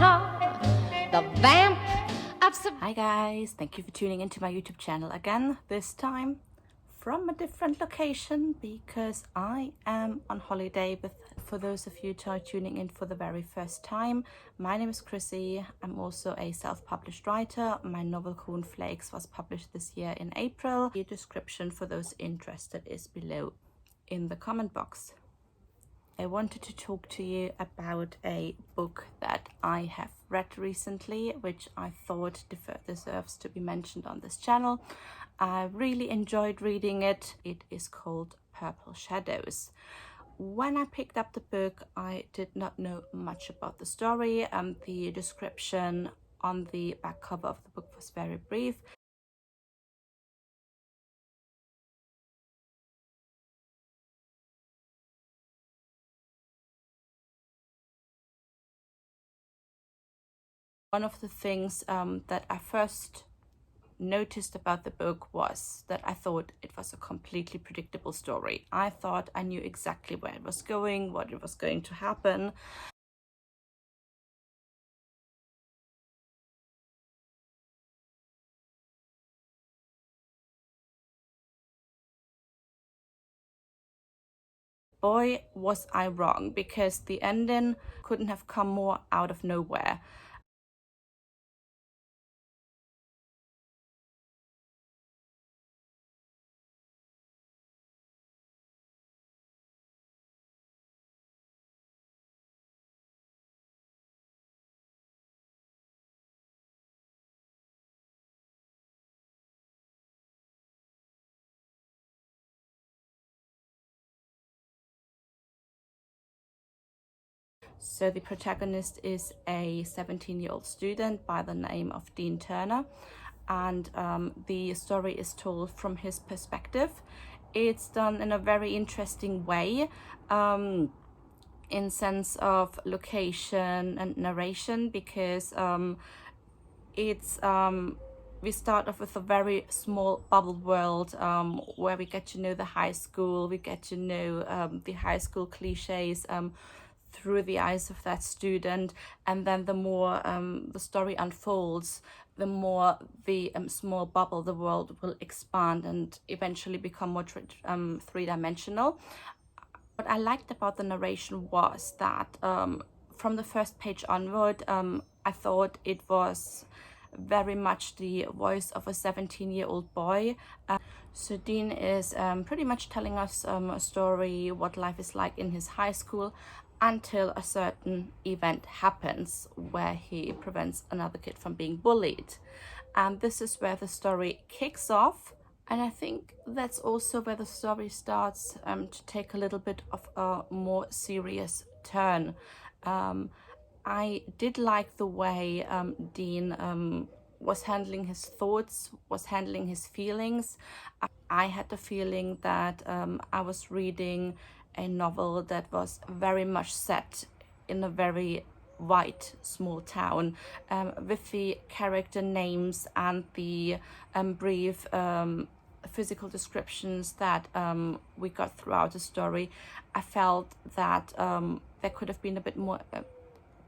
the vamp of Hi guys, thank you for tuning into my YouTube channel again, this time from a different location because I am on holiday. But for those of you tuning in for the very first time, my name is Chrissy. I'm also a self-published writer. My novel Cornflakes was published this year in April. The description for those interested is below in the comment box. I wanted to talk to you about a book that I have read recently, which I thought deserves to be mentioned on this channel. I really enjoyed reading it. It is called Purple Shadows. When I picked up the book, I did not know much about the story. The description on the back cover of the book was very brief. One of the things that I first noticed about the book was that I thought it was a completely predictable story. I thought I knew exactly where it was going, what it was going to happen. Boy, was I wrong, because the ending couldn't have come more out of nowhere. So the protagonist is a 17-year-old student by the name of Dean Turner, and the story is told from his perspective. It's done in a very interesting way, in sense of location and narration, because we start off with a very small bubble world, where we get to know the high school, we get to know the high school cliches through the eyes of that student, and then the more the story unfolds, the more the small bubble, the world, will expand and eventually become more three-dimensional. What I liked about the narration was that from the first page onward, I thought it was very much the voice of a 17-year-old boy. So Dean is pretty much telling us a story, what life is like in his high school, until a certain event happens where he prevents another kid from being bullied. And this is where the story kicks off. And I think that's also where the story starts to take a little bit of a more serious turn. I did like the way Dean was handling his thoughts, was handling his feelings. I had the feeling that I was reading a novel that was very much set in a very white small town, with the character names and the brief physical descriptions that we got throughout the story. I felt that there could have been a bit more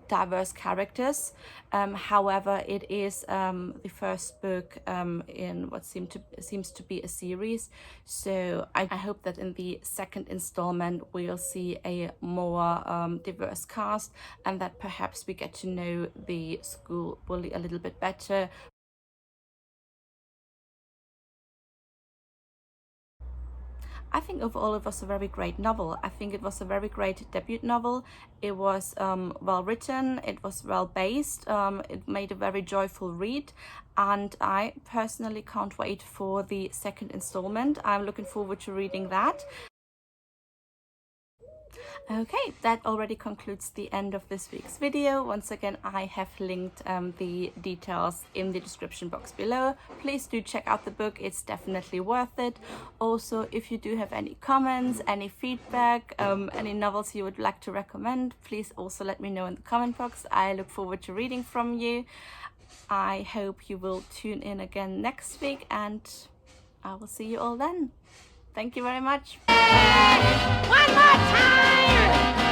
diverse characters. However, it is the first book in what seems to be a series, so I hope that in the second installment we'll see a more diverse cast, and that perhaps we get to know the school bully a little bit better. I think overall it was a very great novel. I think it was a very great debut novel. It was well written, it was well based, it made a very joyful read, and I personally can't wait for the second installment. I'm looking forward to reading that. Okay, that already concludes the end of this week's video. Once again, I have linked the details in the description box below. Please do check out the book, it's definitely worth it. Also, if you do have any comments, any feedback, any novels you would like to recommend, please also let me know in the comment box. I look forward to reading from you. I hope you will tune in again next week, and I will see you all then. Thank you very much. Bye. One more time!